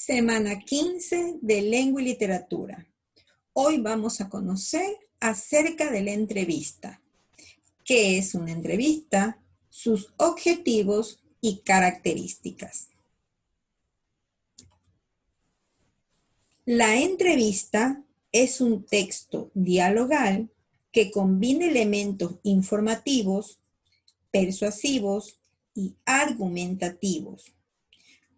Semana 15 de Lengua y Literatura. Hoy vamos a conocer acerca de la entrevista. ¿Qué es una entrevista? Sus objetivos y características. La entrevista es un texto dialogal que combina elementos informativos, persuasivos y argumentativos.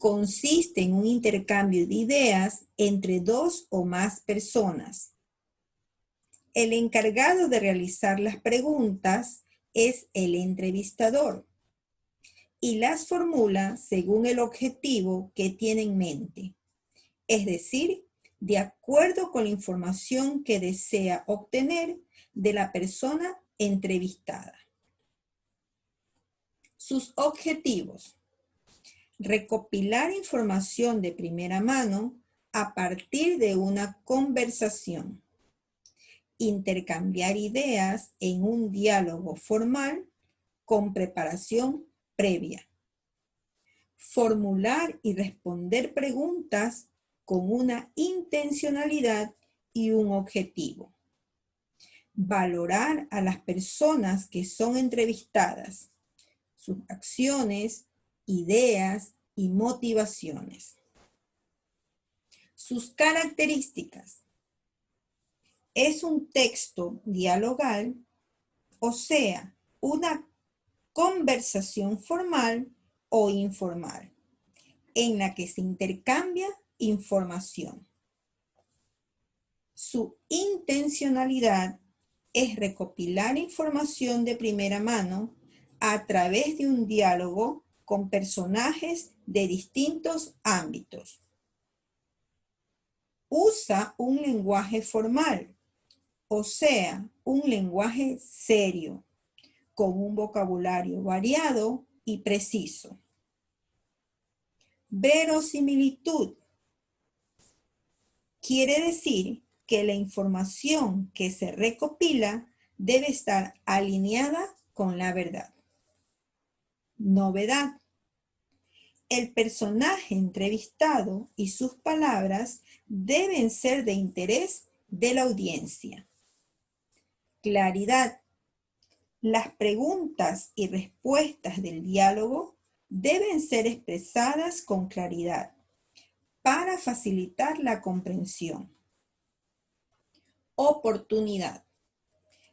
Consiste en un intercambio de ideas entre dos o más personas. El encargado de realizar las preguntas es el entrevistador y las formula según el objetivo que tiene en mente, es decir, de acuerdo con la información que desea obtener de la persona entrevistada. Sus objetivos: recopilar información de primera mano a partir de una conversación, intercambiar ideas en un diálogo formal con preparación previa, formular y responder preguntas con una intencionalidad y un objetivo, valorar a las personas que son entrevistadas, sus acciones, ideas y motivaciones. Sus características: es un texto dialogal, o sea, una conversación formal o informal, en la que se intercambia información. Su intencionalidad es recopilar información de primera mano a través de un diálogo con personajes de distintos ámbitos. Usa un lenguaje formal, o sea, un lenguaje serio, con un vocabulario variado y preciso. Verosimilitud quiere decir que la información que se recopila debe estar alineada con la verdad. Novedad: el personaje entrevistado y sus palabras deben ser de interés de la audiencia. Claridad: las preguntas y respuestas del diálogo deben ser expresadas con claridad para facilitar la comprensión. Oportunidad: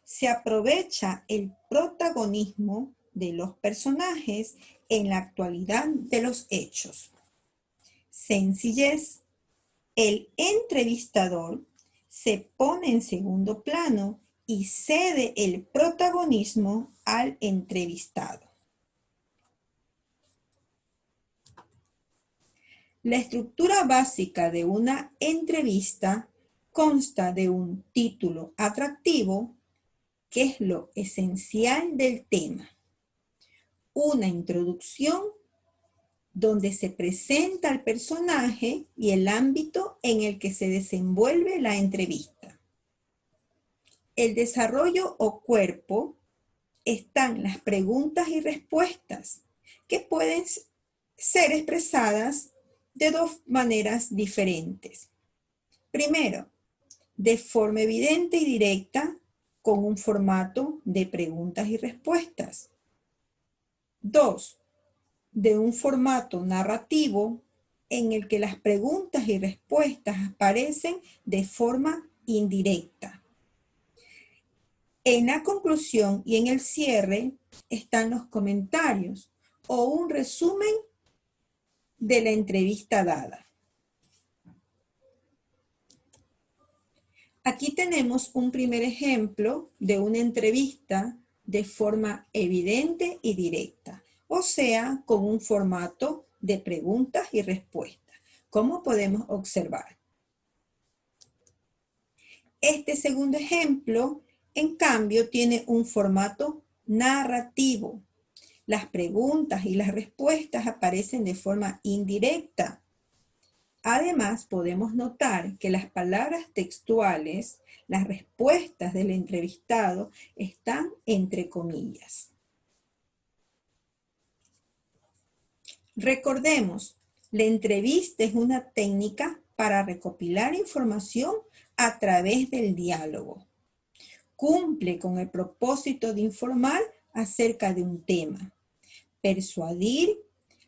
se aprovecha el protagonismo de los personajes en la actualidad de los hechos. Sencillez: el entrevistador se pone en segundo plano y cede el protagonismo al entrevistado. La estructura básica de una entrevista consta de un título atractivo, que es lo esencial del tema, una introducción donde se presenta al personaje y el ámbito en el que se desenvuelve la entrevista. El desarrollo o cuerpo están las preguntas y respuestas, que pueden ser expresadas de dos maneras diferentes. Primero, de forma evidente y directa, con un formato de preguntas y respuestas. 2, de un formato narrativo en el que las preguntas y respuestas aparecen de forma indirecta. En la conclusión y en el cierre están los comentarios o un resumen de la entrevista dada. Aquí tenemos un primer ejemplo de una entrevista de forma evidente y directa, o sea, con un formato de preguntas y respuestas, como podemos observar. Este segundo ejemplo, en cambio, tiene un formato narrativo. Las preguntas y las respuestas aparecen de forma indirecta. Además, podemos notar que las palabras textuales, las respuestas del entrevistado, están entre comillas. Recordemos, La entrevista es una técnica para recopilar información a través del diálogo. Cumple con el propósito de informar acerca de un tema, persuadir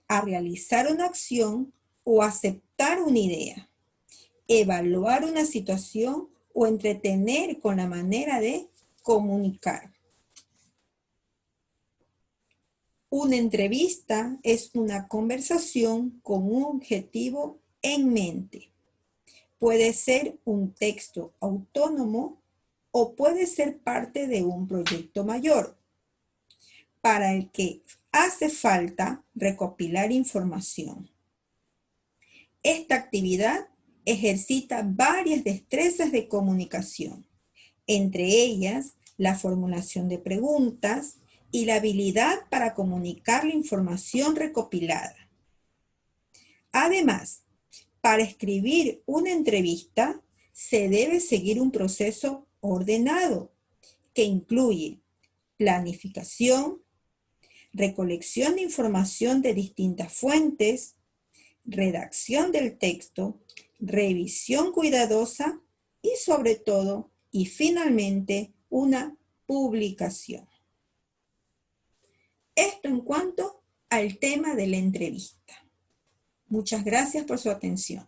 a realizar una acción o aceptar una idea, evaluar una situación o entretener con la manera de comunicar. Una entrevista es una conversación con un objetivo en mente. Puede ser un texto autónomo o puede ser parte de un proyecto mayor, para el que hace falta recopilar información. Esta actividad ejercita varias destrezas de comunicación, entre ellas la formulación de preguntas y la habilidad para comunicar la información recopilada. Además, para escribir una entrevista se debe seguir un proceso ordenado que incluye planificación, recolección de información de distintas fuentes, redacción del texto, revisión cuidadosa y sobre todo, y finalmente, una publicación. Esto en cuanto al tema de la entrevista. Muchas gracias por su atención.